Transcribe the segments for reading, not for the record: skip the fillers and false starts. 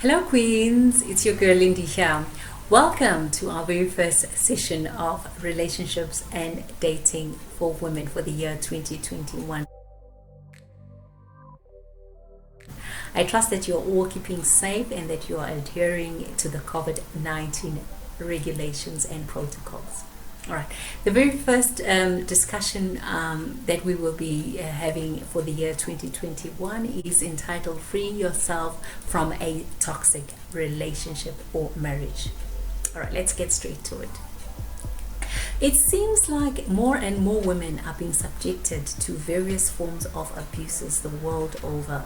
Hello Queens, it's your girl Lindy here. Welcome to our very first session of relationships and dating for women for the year 2021. I trust that you're all keeping safe and that you are adhering to the COVID-19 regulations and protocols. All right, the very first discussion that we will be having for the year 2021 is entitled Freeing Yourself from a Toxic Relationship or Marriage. All right, let's get straight to it. It seems like more and more women are being subjected to various forms of abuses the world over.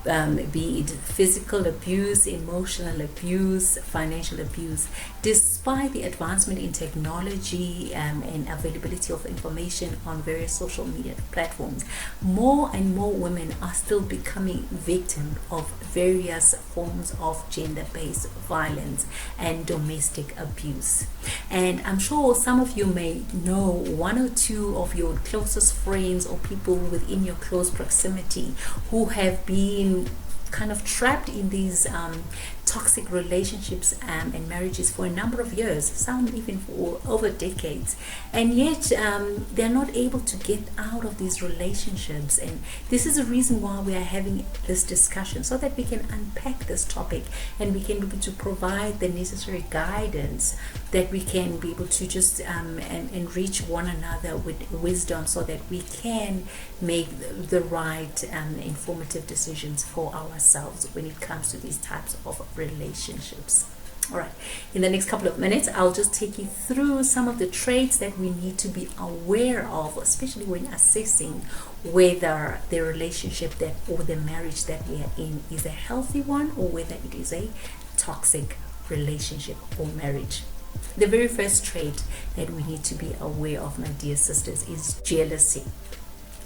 Be it physical abuse, emotional abuse, financial abuse. Despite the advancement in technology and availability of information on various social media platforms, more and more women are still becoming victims of various forms of gender-based violence and domestic abuse. And I'm sure some of you may know one or two of your closest friends or people within your close proximity who have been kind of trapped in these toxic relationships and marriages for a number of years, some even for over decades, and yet they're not able to get out of these relationships. And this is the reason why we are having this discussion, so that we can unpack this topic and we can be able to provide the necessary guidance that we can be able to just enrich one another with wisdom, so that we can make the right informative decisions for ourselves when it comes to these types of relationships. All right, in the next couple of minutes I'll just take you through some of the traits that we need to be aware of, especially when assessing whether the relationship that or the marriage that we are in is a healthy one or whether it is a toxic relationship or marriage. The very first trait that we need to be aware of, my dear sisters, is jealousy.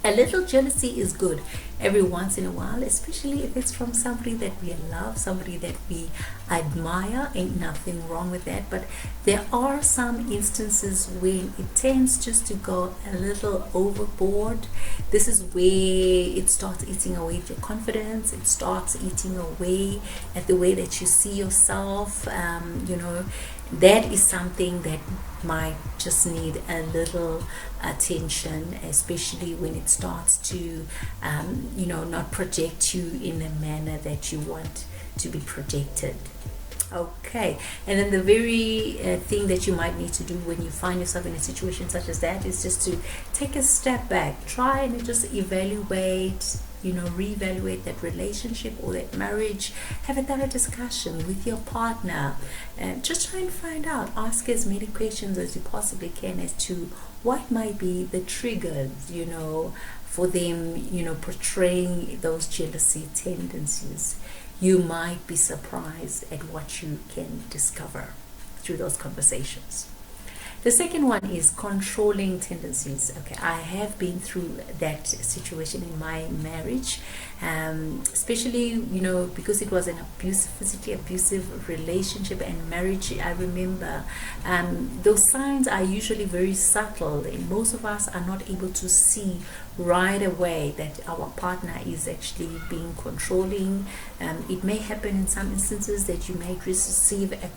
A little jealousy is good every once in a while, especially if it's from somebody that we love, somebody that we admire. Ain't nothing wrong with that. But there are some instances when it tends just to go a little overboard. This is where it starts eating away at your confidence. It starts eating away at the way that you see yourself. That is something that might just need a little attention, especially when it starts to not project you in a manner that you want to be projected. Okay, and then the very thing that you might need to do when you find yourself in a situation such as that is just to take a step back, try and just evaluate, reevaluate that relationship or that marriage. Have a thorough discussion with your partner and just try and find out, ask as many questions as you possibly can as to what might be the triggers, for them, portraying those jealousy tendencies. You might be surprised at what you can discover through those conversations. The second one is controlling tendencies. Okay, I have been through that situation in my marriage, especially, because it was an physically abusive relationship and marriage. I remember those signs are usually very subtle, and most of us are not able to see right away that our partner is actually being controlling. It may happen in some instances that you may receive a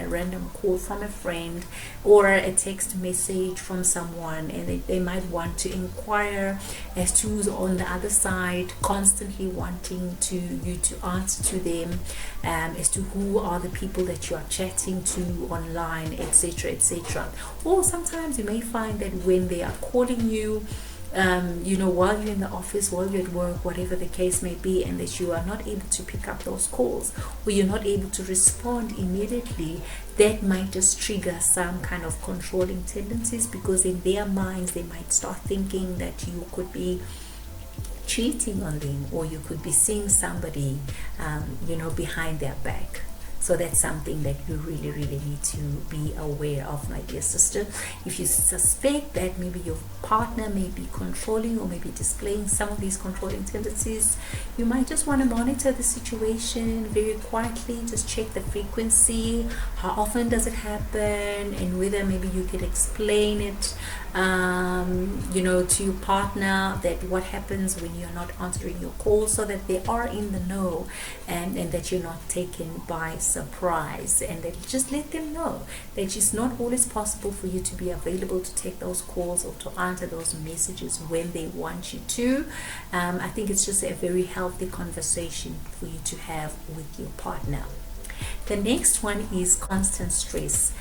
random call from a friend or a text message from someone, and they might want to inquire as to who's on the other side, constantly wanting you to answer to them as to who are the people that you are chatting to online, etc., etc. Or sometimes you may find that when they are calling you, while you're in the office, while you're at work, whatever the case may be, and that you are not able to pick up those calls or you're not able to respond immediately, that might just trigger some kind of controlling tendencies, because in their minds they might start thinking that you could be cheating on them, or you could be seeing somebody behind their back. So that's something that you really, really need to be aware of, my dear sister. If you suspect that maybe your partner may be controlling or maybe displaying some of these controlling tendencies, you might just want to monitor the situation very quietly. Just check the frequency, how often does it happen, and whether maybe you could explain it to your partner, that what happens when you're not answering your calls, so that they are in the know, and that you're not taken by surprise, and that just let them know that it's not always possible for you to be available to take those calls or to answer those messages when they want you to. I think it's just a very healthy conversation for you to have with your partner. The next one is constant stress.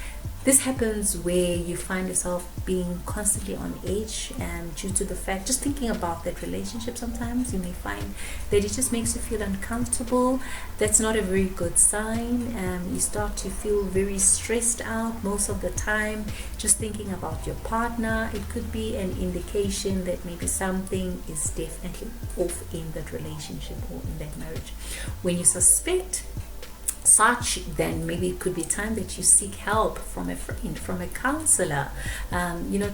This happens where you find yourself being constantly on edge, due to the fact, just thinking about that relationship, sometimes you may find that it just makes you feel uncomfortable. That's not a very good sign. You start to feel very stressed out most of the time, just thinking about your partner. It could be an indication that maybe something is definitely off in that relationship or in that marriage. When you suspect such, then maybe it could be time that you seek help from a friend, from a counselor.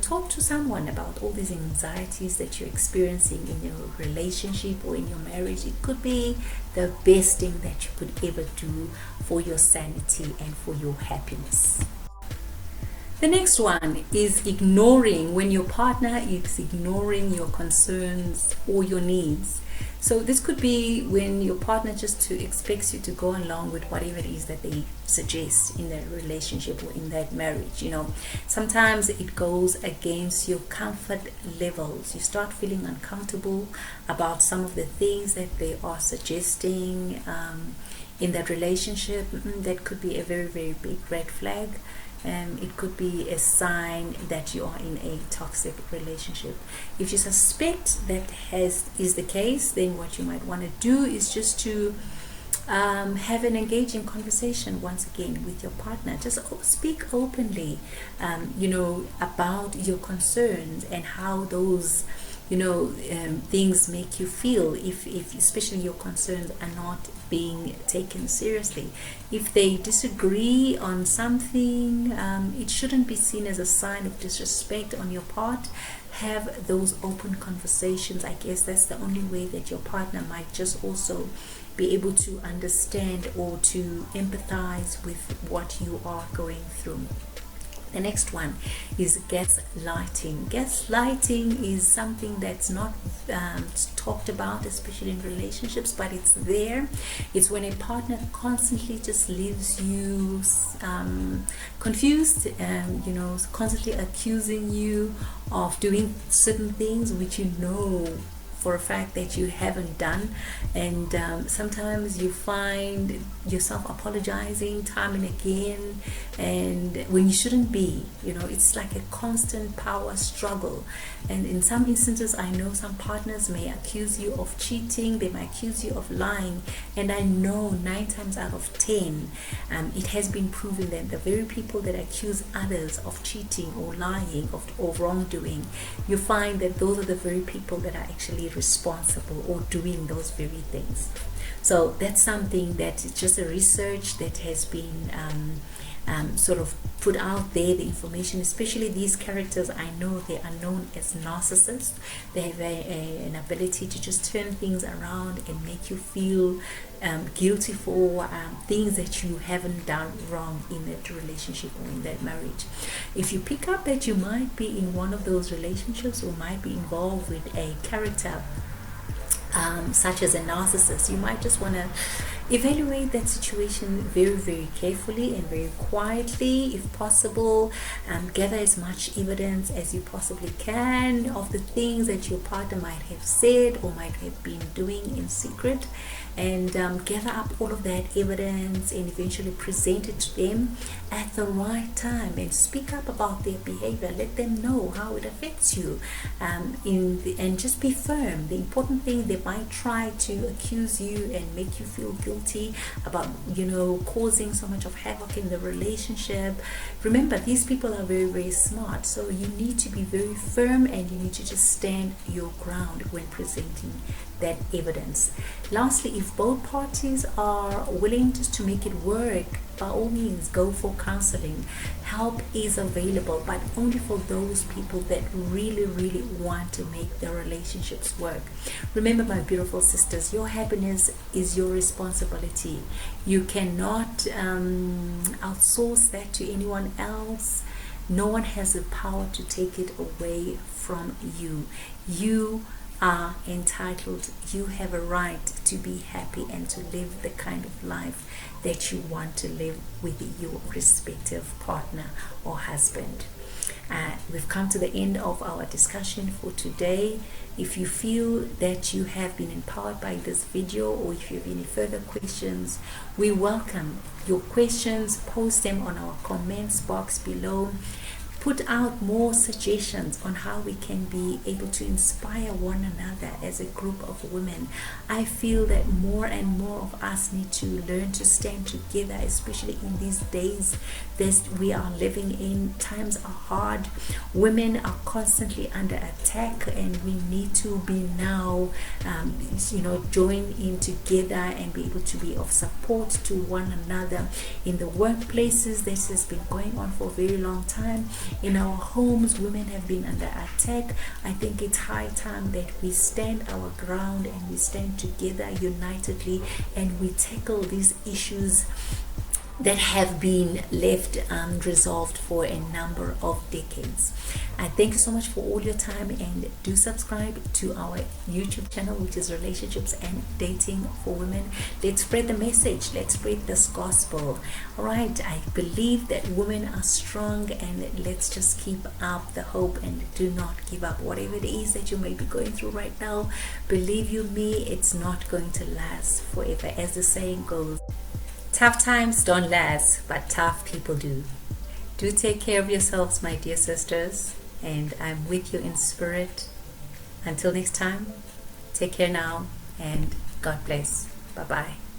Talk to someone about all these anxieties that you're experiencing in your relationship or in your marriage. It could be the best thing that you could ever do for your sanity and for your happiness. The next one is ignoring, when your partner is ignoring your concerns or your needs. So this could be when your partner just expects you to go along with whatever it is that they suggest in their relationship or in that marriage. Sometimes it goes against your comfort levels. You start feeling uncomfortable about some of the things that they are suggesting in that relationship. That could be a very, very big red flag. It could be a sign that you are in a toxic relationship. If you suspect that is the case, then what you might want to do is just to have an engaging conversation once again with your partner. Just speak openly, about your concerns and how those things make you feel, if especially your concerns are not being taken seriously. If they disagree on something, it shouldn't be seen as a sign of disrespect on your part. Have those open conversations. I guess that's the only way that your partner might just also be able to understand or to empathize with what you are going through. The next one is gaslighting. Gaslighting is something that's not talked about, especially in relationships, but it's there. It's when a partner constantly just leaves you confused, constantly accusing you of doing certain things which you know for a fact that you haven't done. And sometimes you find yourself apologizing time and again, and when you shouldn't be. It's like a constant power struggle. And in some instances, I know some partners may accuse you of cheating, they might accuse you of lying, and I know 9 times out of 10 it has been proven that the very people that accuse others of cheating or lying or wrongdoing, you find that those are the very people that are actually responsible or doing those very things. So that's something that is just a research that has been sort of put out there, the information. Especially these characters, I know they are known as narcissists. They have an ability to just turn things around and make you feel guilty for things that you haven't done wrong in that relationship or in that marriage. If you pick up that you might be in one of those relationships or might be involved with a character such as a narcissist, you might just want to evaluate that situation very, very carefully and very quietly, if possible. Gather as much evidence as you possibly can of the things that your partner might have said or might have been doing in secret, and gather up all of that evidence and eventually present it to them at the right time and speak up about their behavior. Let them know how it affects you, and just be firm. The important thing, they might try to accuse you and make you feel guilty about causing so much of havoc in the relationship. Remember, these people are very, very smart, so you need to be very firm and you need to just stand your ground when presenting that evidence. Lastly, if both parties are willing just to make it work, by all means go for counseling. Help is available, but only for those people that really, really want to make their relationships work. Remember, my beautiful sisters, your happiness is your responsibility. You cannot outsource that to anyone else. No one has the power to take it away from you. You are entitled. You have a right to be happy and to live the kind of life that you want to live with your respective partner or husband. We've come to the end of our discussion for today. If you feel that you have been empowered by this video, or if you have any further questions, we welcome your questions. Post them on our comments box below. Put out more suggestions on how we can be able to inspire one another as a group of women. I feel that more and more of us need to learn to stand together, especially in these days that we are living in. Times are hard. Women are constantly under attack, and we need to be now, join in together and be able to be of support to one another. In the workplaces, this has been going on for a very long time. In our homes, women have been under attack. I think it's high time that we stand our ground and we stand together unitedly, and we tackle these issues that have been left unresolved for a number of decades. I thank you so much for all your time, and do subscribe to our YouTube channel, which is Relationships and Dating for Women. Let's spread the message. Let's spread this gospel. All right, I believe that women are strong, and let's just keep up the hope and do not give up. Whatever it is that you may be going through right now, believe you me, it's not going to last forever. As the saying goes, tough times don't last, but tough people do. Do take care of yourselves, my dear sisters, and I'm with you in spirit. Until next time, take care now, and God bless. Bye-bye.